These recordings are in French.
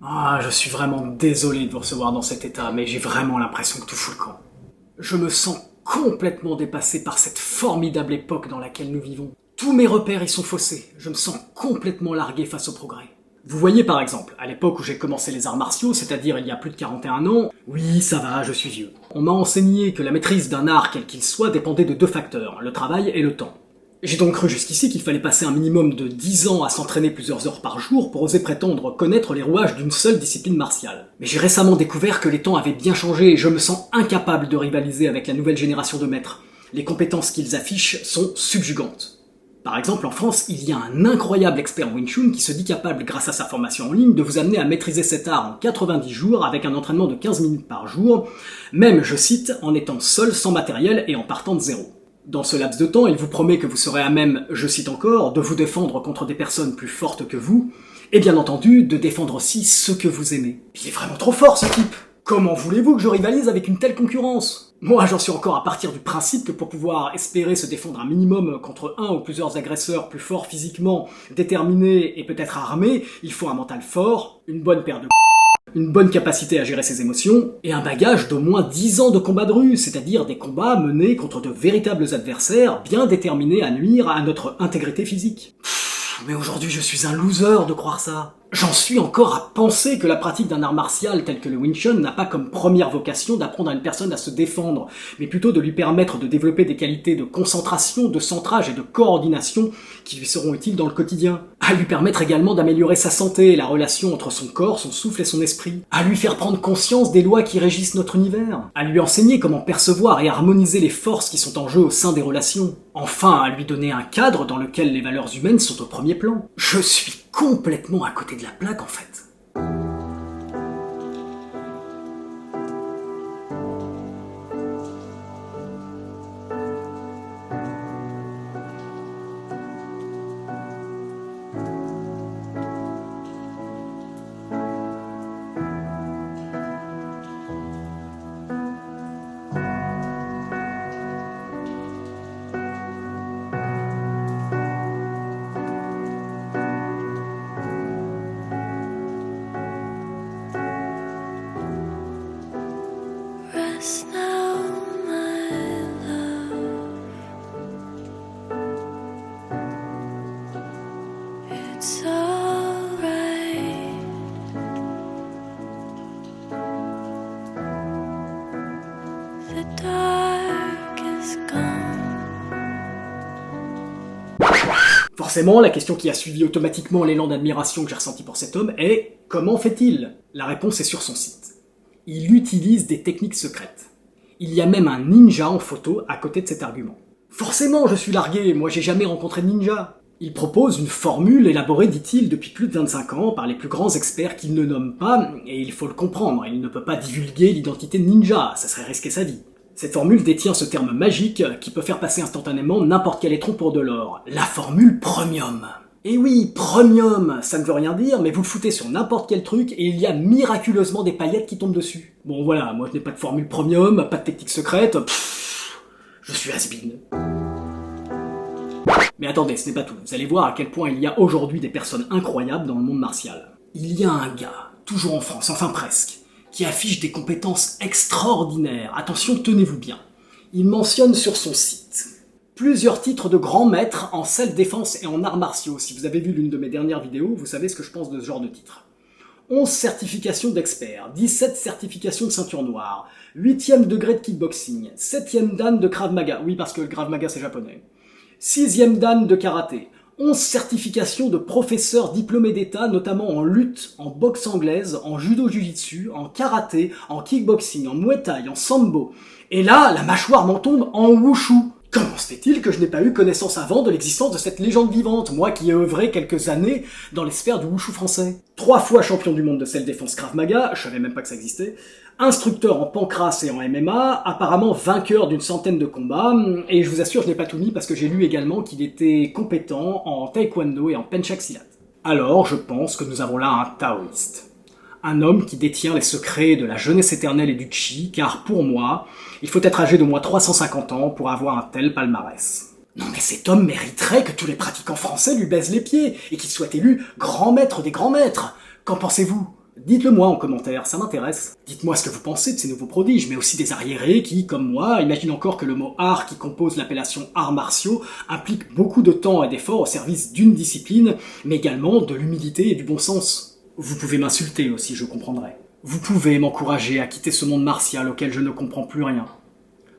Ah, je suis vraiment désolé de vous recevoir dans cet état, mais j'ai vraiment l'impression que tout fout le camp. Je me sens complètement dépassé par cette formidable époque dans laquelle nous vivons. Tous mes repères y sont faussés, je me sens complètement largué face au progrès. Vous voyez par exemple, à l'époque où j'ai commencé les arts martiaux, c'est-à-dire il y a plus de 41 ans, oui ça va, je suis vieux. On m'a enseigné que la maîtrise d'un art quel qu'il soit dépendait de deux facteurs, le travail et le temps. J'ai donc cru jusqu'ici qu'il fallait passer un minimum de 10 ans à s'entraîner plusieurs heures par jour pour oser prétendre connaître les rouages d'une seule discipline martiale. Mais j'ai récemment découvert que les temps avaient bien changé et je me sens incapable de rivaliser avec la nouvelle génération de maîtres. Les compétences qu'ils affichent sont subjugantes. Par exemple, en France, il y a un incroyable expert Wing Chun qui se dit capable, grâce à sa formation en ligne, de vous amener à maîtriser cet art en 90 jours avec un entraînement de 15 minutes par jour, même, je cite, en étant seul, sans matériel et en partant de zéro. Dans ce laps de temps, il vous promet que vous serez à même, je cite encore, de vous défendre contre des personnes plus fortes que vous, et bien entendu, de défendre aussi ceux que vous aimez. Il est vraiment trop fort ce type! Comment voulez-vous que je rivalise avec une telle concurrence? Moi, j'en suis encore à partir du principe que pour pouvoir espérer se défendre un minimum contre un ou plusieurs agresseurs plus forts physiquement, déterminés et peut-être armés, il faut un mental fort, une bonne paire de une bonne capacité à gérer ses émotions, et un bagage d'au moins 10 ans de combat de rue, c'est-à-dire des combats menés contre de véritables adversaires bien déterminés à nuire à notre intégrité physique. Mais aujourd'hui je suis un loser de croire ça. J'en suis encore à penser que la pratique d'un art martial tel que le Wing Chun n'a pas comme première vocation d'apprendre à une personne à se défendre, mais plutôt de lui permettre de développer des qualités de concentration, de centrage et de coordination qui lui seront utiles dans le quotidien. À lui permettre également d'améliorer sa santé, la relation entre son corps, son souffle et son esprit. À lui faire prendre conscience des lois qui régissent notre univers. À lui enseigner comment percevoir et harmoniser les forces qui sont en jeu au sein des relations. Enfin, à lui donner un cadre dans lequel les valeurs humaines sont au premier plan. Je suis complètement à côté de la plaque en fait. Rest now, my love. It's alright. The dark is gone. Forcément, la question qui a suivi automatiquement l'élan d'admiration que j'ai ressenti pour cet homme est « Comment fait-il » La réponse est sur son site. Il utilise des techniques secrètes. Il y a même un ninja en photo à côté de cet argument. Forcément, je suis largué, moi j'ai jamais rencontré de ninja. Il propose une formule élaborée, dit-il, depuis plus de 25 ans par les plus grands experts qu'il ne nomme pas, et il faut le comprendre, il ne peut pas divulguer l'identité de ninja, ça serait risquer sa vie. Cette formule détient ce terme magique qui peut faire passer instantanément n'importe quel étron pour de l'or. La formule premium. Et oui, premium, ça ne veut rien dire, mais vous le foutez sur n'importe quel truc et il y a miraculeusement des paillettes qui tombent dessus. Bon voilà, moi je n'ai pas de formule premium, pas de technique secrète, je suis has-been. Mais attendez, ce n'est pas tout, vous allez voir à quel point il y a aujourd'hui des personnes incroyables dans le monde martial. Il y a un gars, toujours en France, enfin presque, qui affiche des compétences extraordinaires, attention, tenez-vous bien. Il mentionne sur son site plusieurs titres de grands maîtres en self-défense et en arts martiaux. Si vous avez vu l'une de mes dernières vidéos, vous savez ce que je pense de ce genre de titres. 11 certifications d'expert, 17 certifications de ceinture noire, 8e degré de kickboxing, 7e dan de Krav Maga, oui parce que le Krav Maga c'est japonais, 6e dan de karaté, 11 certifications de professeur diplômé d'état, notamment en lutte, en boxe anglaise, en judo jujitsu, en karaté, en kickboxing, en muay thai, en sambo. Et là, la mâchoire m'en tombe en wushu. Comment se fait-il que je n'ai pas eu connaissance avant de l'existence de cette légende vivante, moi qui ai œuvré quelques années dans les sphères du wushu français? 3 fois champion du monde de self-défense Krav Maga, je savais même pas que ça existait, instructeur en pancrace et en MMA, apparemment vainqueur d'une centaine de combats, et je vous assure je n'ai pas tout mis parce que j'ai lu également qu'il était compétent en taekwondo et en penchak silat. Alors je pense que nous avons là un taoïste. Un homme qui détient les secrets de la jeunesse éternelle et du chi, car pour moi, il faut être âgé d'au moins 350 ans pour avoir un tel palmarès. Non mais cet homme mériterait que tous les pratiquants français lui baisent les pieds, et qu'il soit élu grand maître des grands maîtres. Qu'en pensez-vous ? Dites-le moi en commentaire, ça m'intéresse. Dites-moi ce que vous pensez de ces nouveaux prodiges, mais aussi des arriérés qui, comme moi, imaginent encore que le mot art qui compose l'appellation arts martiaux implique beaucoup de temps et d'efforts au service d'une discipline, mais également de l'humilité et du bon sens. Vous pouvez m'insulter aussi, je comprendrai. Vous pouvez m'encourager à quitter ce monde martial auquel je ne comprends plus rien.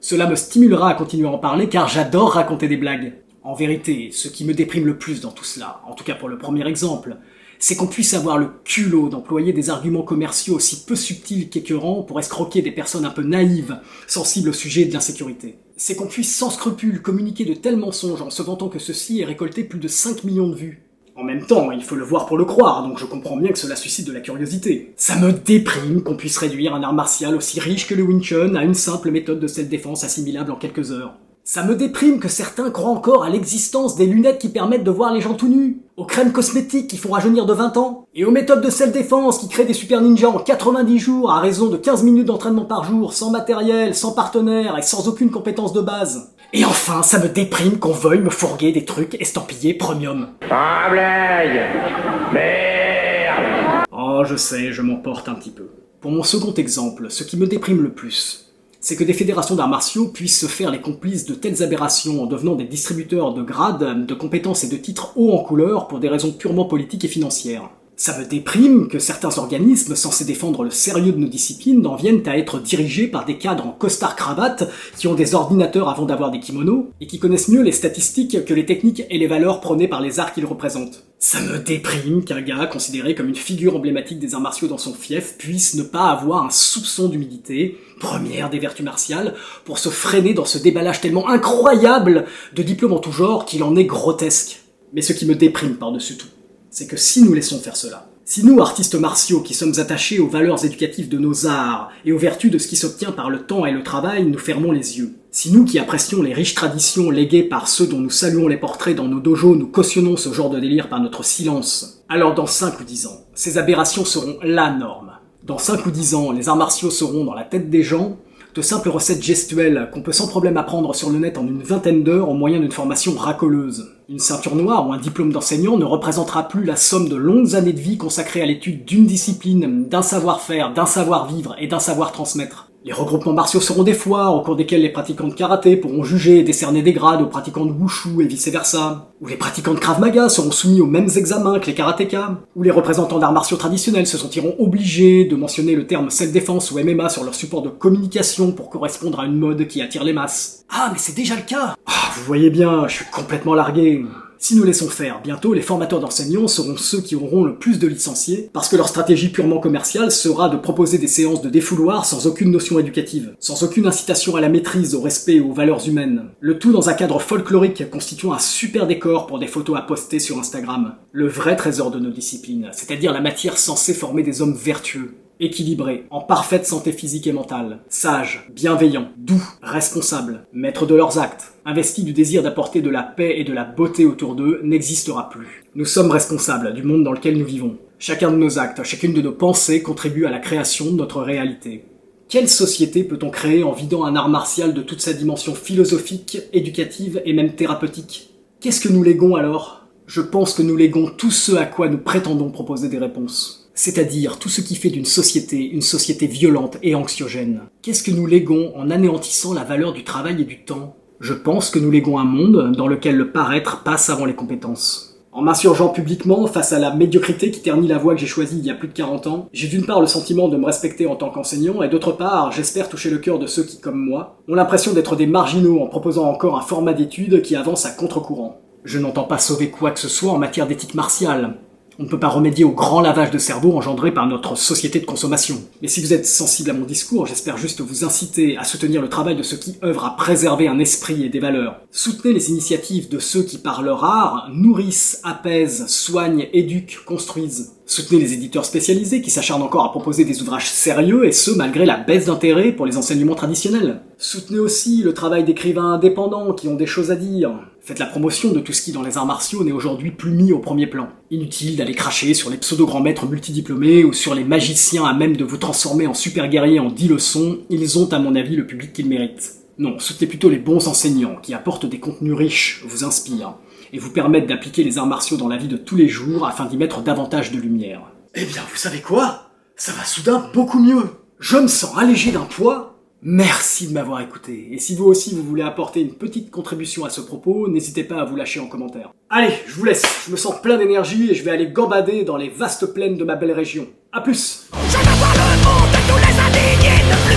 Cela me stimulera à continuer à en parler car j'adore raconter des blagues. En vérité, ce qui me déprime le plus dans tout cela, en tout cas pour le premier exemple, c'est qu'on puisse avoir le culot d'employer des arguments commerciaux aussi peu subtils qu'écœurants pour escroquer des personnes un peu naïves, sensibles au sujet de l'insécurité. C'est qu'on puisse sans scrupule communiquer de tels mensonges en se vantant que ceci ait récolté plus de 5 millions de vues. En même temps, il faut le voir pour le croire, donc je comprends bien que cela suscite de la curiosité. Ça me déprime qu'on puisse réduire un art martial aussi riche que le Wing Chun à une simple méthode de self-défense assimilable en quelques heures. Ça me déprime que certains croient encore à l'existence des lunettes qui permettent de voir les gens tout nus, aux crèmes cosmétiques qui font rajeunir de 20 ans, et aux méthodes de self-défense qui créent des super ninjas en 90 jours à raison de 15 minutes d'entraînement par jour, sans matériel, sans partenaire et sans aucune compétence de base. Et enfin, ça me déprime qu'on veuille me fourguer des trucs estampillés premium. Ah, blague! Merde! Oh, je sais, je m'emporte un petit peu. Pour mon second exemple, ce qui me déprime le plus, c'est que des fédérations d'arts martiaux puissent se faire les complices de telles aberrations en devenant des distributeurs de grades, de compétences et de titres hauts en couleur pour des raisons purement politiques et financières. Ça me déprime que certains organismes censés défendre le sérieux de nos disciplines en viennent à être dirigés par des cadres en costard-cravate qui ont des ordinateurs avant d'avoir des kimonos et qui connaissent mieux les statistiques que les techniques et les valeurs prônées par les arts qu'ils représentent. Ça me déprime qu'un gars considéré comme une figure emblématique des arts martiaux dans son fief puisse ne pas avoir un soupçon d'humilité, première des vertus martiales, pour se freiner dans ce déballage tellement incroyable de diplômes en tout genre qu'il en est grotesque. Mais ce qui me déprime par-dessus tout, c'est que si nous laissons faire cela, si nous, artistes martiaux, qui sommes attachés aux valeurs éducatives de nos arts et aux vertus de ce qui s'obtient par le temps et le travail, nous fermons les yeux, si nous qui apprécions les riches traditions léguées par ceux dont nous saluons les portraits dans nos dojos, nous cautionnons ce genre de délire par notre silence, alors dans 5 ou 10 ans, ces aberrations seront la norme. Dans 5 ou 10 ans, les arts martiaux seront dans la tête des gens de simples recettes gestuelles qu'on peut sans problème apprendre sur le net en une vingtaine d'heures au moyen d'une formation racoleuse. Une ceinture noire ou un diplôme d'enseignant ne représentera plus la somme de longues années de vie consacrées à l'étude d'une discipline, d'un savoir-faire, d'un savoir-vivre et d'un savoir transmettre. Les regroupements martiaux seront des foires au cours desquelles les pratiquants de karaté pourront juger et décerner des grades aux pratiquants de wushu et vice-versa. Où les pratiquants de Krav Maga seront soumis aux mêmes examens que les karatékas. Où les représentants d'arts martiaux traditionnels se sentiront obligés de mentionner le terme self-défense ou MMA sur leur support de communication pour correspondre à une mode qui attire les masses. Ah, mais c'est déjà le cas! Ah, vous voyez bien, je suis complètement largué. Si nous laissons faire, bientôt les formateurs d'enseignants seront ceux qui auront le plus de licenciés, parce que leur stratégie purement commerciale sera de proposer des séances de défouloir sans aucune notion éducative, sans aucune incitation à la maîtrise, au respect et aux valeurs humaines. Le tout dans un cadre folklorique constituant un super décor pour des photos à poster sur Instagram. Le vrai trésor de nos disciplines, c'est-à-dire la matière censée former des hommes vertueux. Équilibrés, en parfaite santé physique et mentale, sages, bienveillants, doux, responsables, maîtres de leurs actes, investis du désir d'apporter de la paix et de la beauté autour d'eux, n'existera plus. Nous sommes responsables du monde dans lequel nous vivons. Chacun de nos actes, chacune de nos pensées contribue à la création de notre réalité. Quelle société peut-on créer en vidant un art martial de toute sa dimension philosophique, éducative et même thérapeutique? Qu'est-ce que nous léguons alors? Je pense que nous léguons tout ce à quoi nous prétendons proposer des réponses. C'est-à-dire tout ce qui fait d'une société une société violente et anxiogène. Qu'est-ce que nous léguons en anéantissant la valeur du travail et du temps? Je pense que nous léguons un monde dans lequel le paraître passe avant les compétences. En m'insurgeant publiquement face à la médiocrité qui ternit la voie que j'ai choisie il y a plus de 40 ans, j'ai d'une part le sentiment de me respecter en tant qu'enseignant, et d'autre part, j'espère toucher le cœur de ceux qui, comme moi, ont l'impression d'être des marginaux en proposant encore un format d'études qui avance à contre-courant. Je n'entends pas sauver quoi que ce soit en matière d'éthique martiale. On ne peut pas remédier au grand lavage de cerveau engendré par notre société de consommation. Mais si vous êtes sensible à mon discours, j'espère juste vous inciter à soutenir le travail de ceux qui œuvrent à préserver un esprit et des valeurs. Soutenez les initiatives de ceux qui, par leur art, nourrissent, apaisent, soignent, éduquent, construisent. Soutenez les éditeurs spécialisés qui s'acharnent encore à proposer des ouvrages sérieux, et ce malgré la baisse d'intérêt pour les enseignements traditionnels. Soutenez aussi le travail d'écrivains indépendants qui ont des choses à dire. Faites la promotion de tout ce qui dans les arts martiaux n'est aujourd'hui plus mis au premier plan. Inutile d'aller cracher sur les pseudo-grands maîtres multidiplômés ou sur les magiciens à même de vous transformer en super guerriers en 10 leçons, ils ont à mon avis le public qu'ils méritent. Non, soutenez plutôt les bons enseignants qui apportent des contenus riches, vous inspirent, et vous permettent d'appliquer les arts martiaux dans la vie de tous les jours afin d'y mettre davantage de lumière. Eh bien, vous savez quoi ? Ça va soudain beaucoup mieux. Je me sens allégé d'un poids. Merci de m'avoir écouté. Et si vous aussi vous voulez apporter une petite contribution à ce propos, n'hésitez pas à vous lâcher en commentaire. Allez, je vous laisse. Je me sens plein d'énergie et je vais aller gambader dans les vastes plaines de ma belle région. A plus. Je veux voir le monde de tous les indignés, ne plus